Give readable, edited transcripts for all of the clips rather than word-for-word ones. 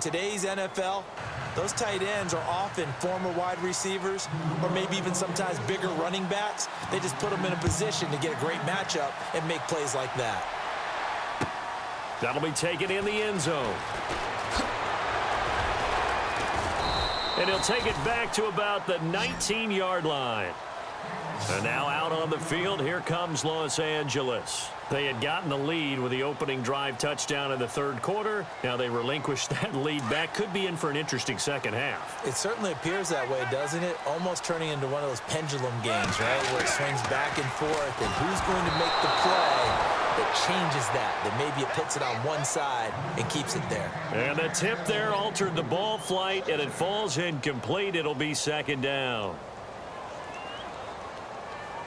today's NFL, those tight ends are often former wide receivers or maybe even sometimes bigger running backs. They just put them in a position to get a great matchup and make plays like that. That'll be taken in the end zone. And he'll take it back to about the 19-yard line. And now out on the field, here comes Los Angeles. They had gotten the lead with the opening drive touchdown in the third quarter. Now they relinquished that lead back. Could be in for an interesting second half. It certainly appears that way, doesn't it? Almost turning into one of those pendulum games, right, where it swings back and forth. And who's going to make the play that changes that maybe it puts it on one side and keeps it there? And the tip there altered the ball flight, and it falls incomplete. It'll be second down.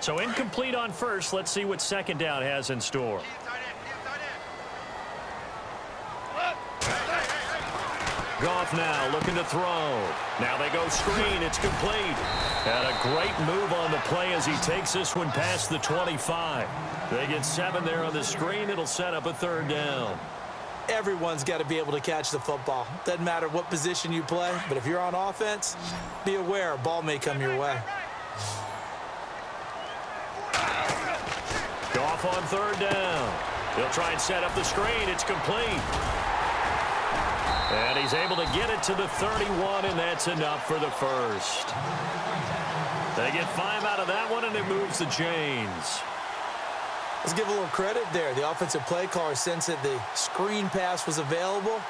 So incomplete on first. Let's see what second down has in store. Goff now looking to throw. Now they go screen. It's complete. And a great move on the play as he takes this one past the 25. They get 7 there on the screen. It'll set up a third down. Everyone's got to be able to catch the football. Doesn't matter what position you play, but if you're on offense, be aware a ball may come your way. Goff on third down. He'll try and set up the screen. It's complete. And he's able to get it to the 31, and that's enough for the first. They get 5 out of that one, and it moves the chains. Let's give a little credit there. The offensive play caller sensed that the screen pass was available.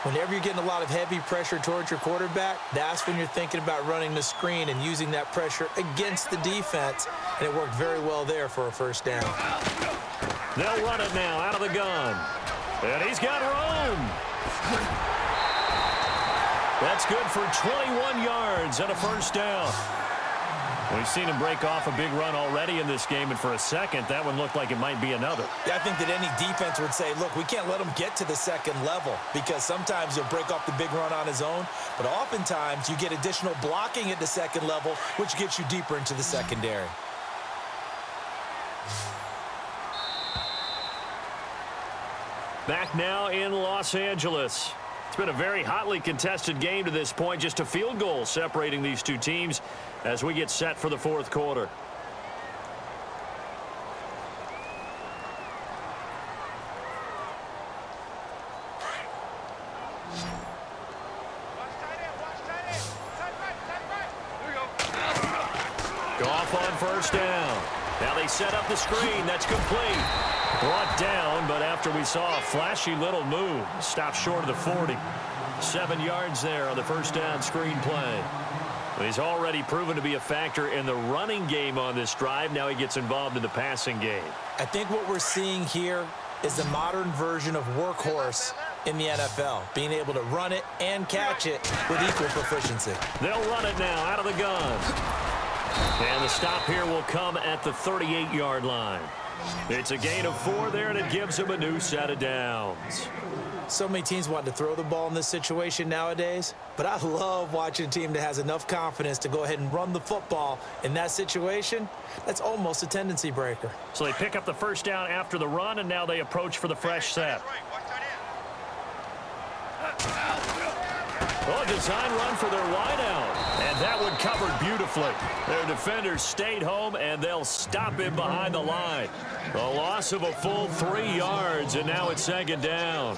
Whenever you're getting a lot of heavy pressure towards your quarterback, that's when you're thinking about running the screen and using that pressure against the defense. And it worked very well there for a first down. They'll run it now out of the gun. And he's got room. That's good for 21 yards and a first down. We've seen him break off a big run already in this game, and for a second, that one looked like it might be another. Yeah, I think that any defense would say, look, we can't let him get to the second level because sometimes he'll break off the big run on his own, but oftentimes you get additional blocking at the second level, which gets you deeper into the secondary. Back now in Los Angeles. It's been a very hotly contested game to this point. Just a field goal separating these two teams as we get set for the fourth quarter. Goff on first down. Now they set up the screen. That's complete. Brought down, but after we saw a flashy little move, stopped short of the 40. 7 yards there on the first down screen play. He's already proven to be a factor in the running game on this drive. Now he gets involved in the passing game. I think what we're seeing here is the modern version of workhorse in the NFL, being able to run it and catch it with equal proficiency. They'll run it now out of the gun. And the stop here will come at the 38-yard line. It's a gain of 4 there, and it gives him a new set of downs. So many teams want to throw the ball in this situation nowadays, but I love watching a team that has enough confidence to go ahead and run the football in that situation. That's almost a tendency breaker. So they pick up the first down after the run, and now they approach for the fresh set. Oh, design run for their wideout. And that one covered beautifully. Their defenders stayed home, and they'll stop him behind the line. A loss of a full 3 yards, and now it's second down.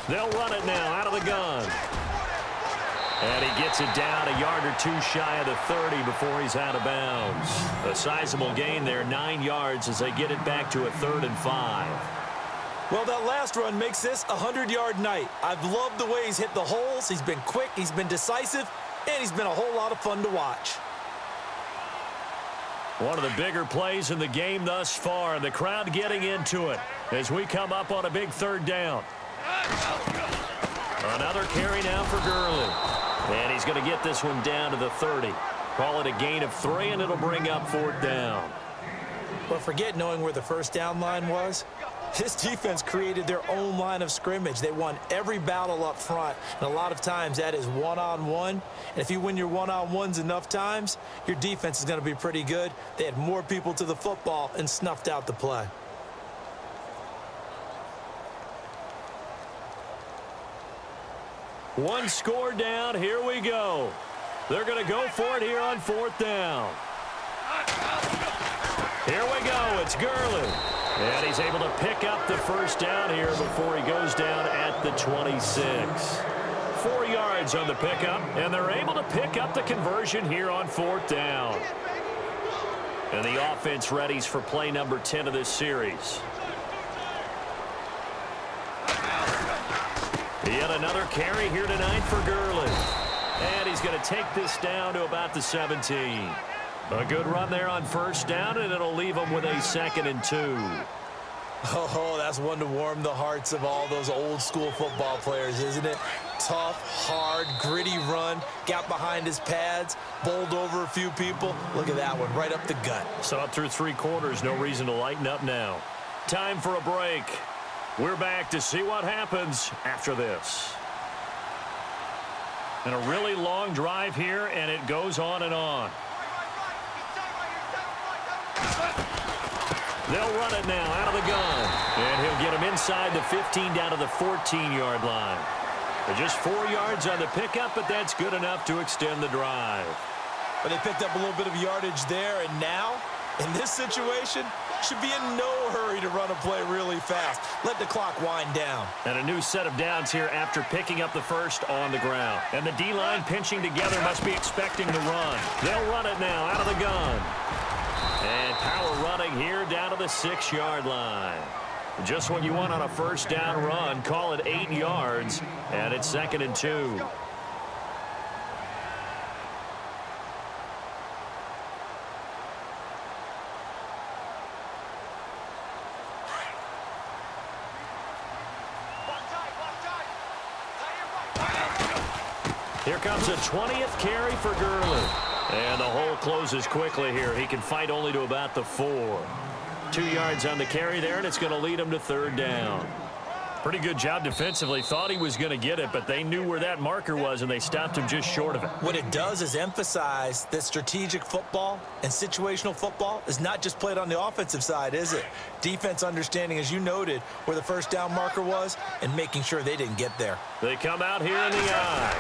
They'll run it now out of the gun. And he gets it down a yard or 2 shy of the 30 before he's out of bounds. A sizable gain there, 9 yards as they get it back to a 3rd and 5. Well, that last run makes this a 100-yard night. I've loved the way he's hit the holes. He's been quick, he's been decisive, and he's been a whole lot of fun to watch. One of the bigger plays in the game thus far. The crowd getting into it as we come up on a big 3rd down. Another carry now for Gurley. And he's going to get this one down to the 30. Call it a gain of 3, and it'll bring up 4th down. But forget knowing where the first down line was. This defense created their own line of scrimmage. They won every battle up front, and a lot of times that is one-on-one. And if you win your one-on-ones enough times, your defense is going to be pretty good. They had more people to the football and snuffed out the play. One score down. Here we go. They're going to go for it here on fourth down. Here we go. It's Gurley. And he's able to pick up the first down here before he goes down at the 26. 4 yards on the pickup, and they're able to pick up the conversion here on fourth down. And the offense readies for play number 10 of this series. Yet another carry here tonight for Gurley. And he's going to take this down to about the 17. A good run there on first down, and it'll leave him with a 2nd and 2. Oh, that's one to warm the hearts of all those old-school football players, isn't it? Tough, hard, gritty run, got behind his pads, bowled over a few people. Look at that one, right up the gut. So up through 3 quarters, no reason to lighten up now. Time for a break. We're back to see what happens after this. And a really long drive here, and it goes on and on. They'll run it now out of the gun. And he'll get him inside the 15 down to the 14-yard line. Just 4 yards on the pickup, but that's good enough to extend the drive. But they picked up a little bit of yardage there, and now, in this situation, should be in no hurry to run a play really fast. Let the clock wind down. And a new set of downs here after picking up the first on the ground. And the D-line pinching together must be expecting the run. They'll run it now out of the gun. And power running here down to the 6-yard line. Just what you want on a first down run. Call it 8 yards, and it's 2nd and 2. Here comes a 20th carry for Gurley. And the hole closes quickly here. He can fight only to about the 4. 2 yards on the carry there, and it's going to lead him to 3rd down. Pretty good job defensively. Thought he was going to get it, but they knew where that marker was, and they stopped him just short of it. What it does is emphasize that strategic football and situational football is not just played on the offensive side, is it? Defense understanding, as you noted, where the first down marker was and making sure they didn't get there. They come out here in the eye.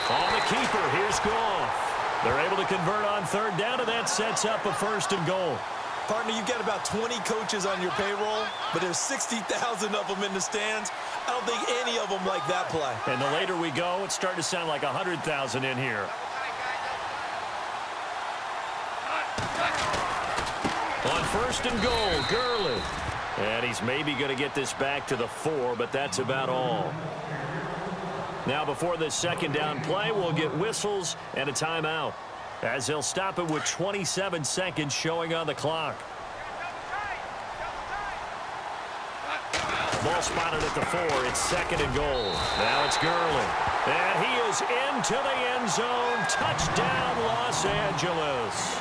On the keeper, here's Goff. They're able to convert on 3rd down, and that sets up a 1st and goal. Partner, you've got about 20 coaches on your payroll, but there's 60,000 of them in the stands. I don't think any of them like that play. And the later we go, it's starting to sound like 100,000 in here. On 1st and goal, Gurley. And he's maybe going to get this back to the 4, but that's about all. Now, before this 2nd down play, we'll get whistles and a timeout, as they'll stop it with 27 seconds showing on the clock. Ball spotted at the 4. It's 2nd and goal. Now it's Gurley. And he is into the end zone. Touchdown, Los Angeles.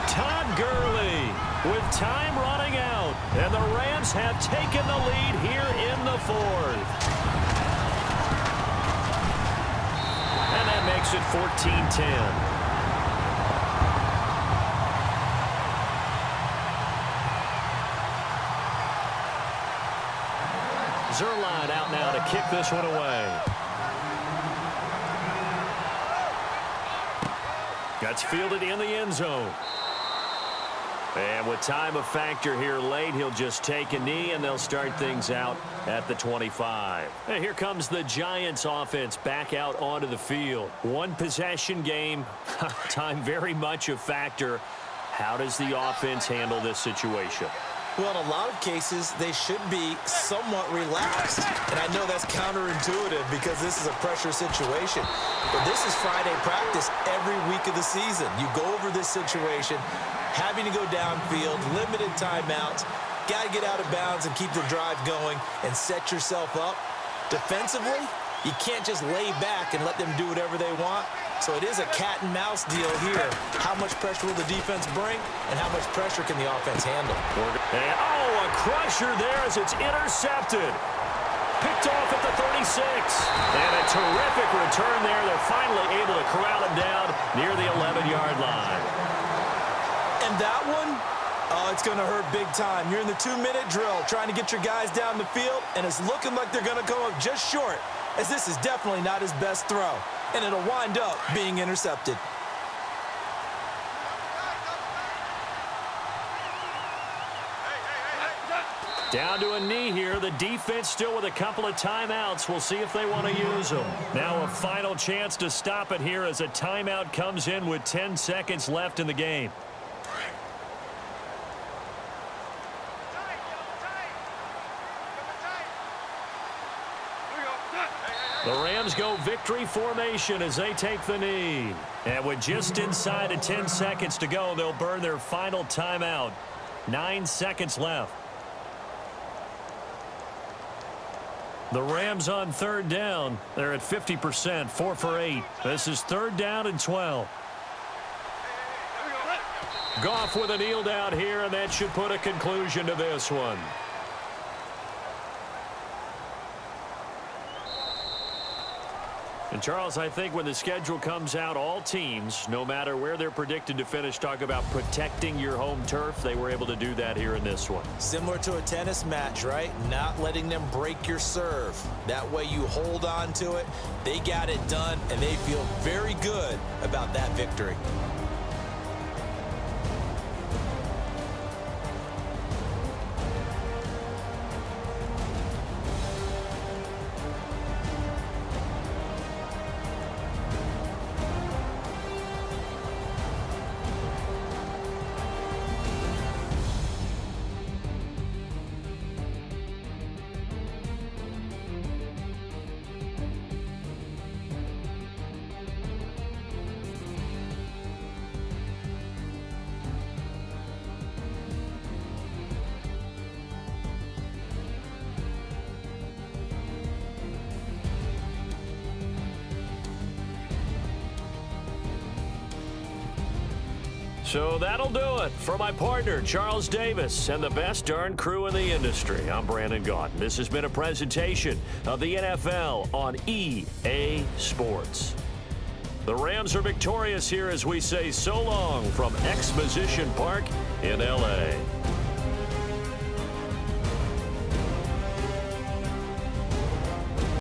Todd Gurley with time running out. And the Rams have taken the lead here in the 4th. And that makes it 14-10. Zerline out now to kick this one away. That's fielded in the end zone. And with time a factor here late, he'll just take a knee, and they'll start things out at the 25. And here comes the Giants offense back out onto the field. One possession game, time very much a factor. How does the offense handle this situation? Well, in a lot of cases, they should be somewhat relaxed. And I know that's counterintuitive because this is a pressure situation. But this is Friday practice every week of the season. You go over this situation, having to go downfield, limited timeouts, got to get out of bounds and keep the drive going and set yourself up. Defensively, you can't just lay back and let them do whatever they want. So it is a cat and mouse deal here. How much pressure will the defense bring, and how much pressure can the offense handle? And, a crusher there as it's intercepted. Picked off at the 36. And a terrific return there. They're finally able to corral him down near the 11-yard line. And that one, it's going to hurt big time. You're in the 2-minute drill trying to get your guys down the field, and it's looking like they're going to come up just short, as this is definitely not his best throw. And it'll wind up being intercepted. Down to a knee here. The defense still with a couple of timeouts. We'll see if they want to use them. Now a final chance to stop it here as a timeout comes in with 10 seconds left in the game. The Rams go victory formation as they take the knee. And with just inside of 10 seconds to go, they'll burn their final timeout. 9 seconds left. The Rams on third down. They're at 50%, 4 for 8. This is third down and 12. Goff with a kneel down here, and that should put a conclusion to this one. And, Charles, I think when the schedule comes out, all teams, no matter where they're predicted to finish, talk about protecting your home turf. They were able to do that here in this one. Similar to a tennis match, right? Not letting them break your serve. That way you hold on to it. They got it done, and they feel very good about that victory. So that'll do it. For my partner, Charles Davis, and the best darn crew in the industry, I'm Brandon Gaudin. This has been a presentation of the NFL on EA Sports. The Rams are victorious here as we say so long from Exposition Park in L.A.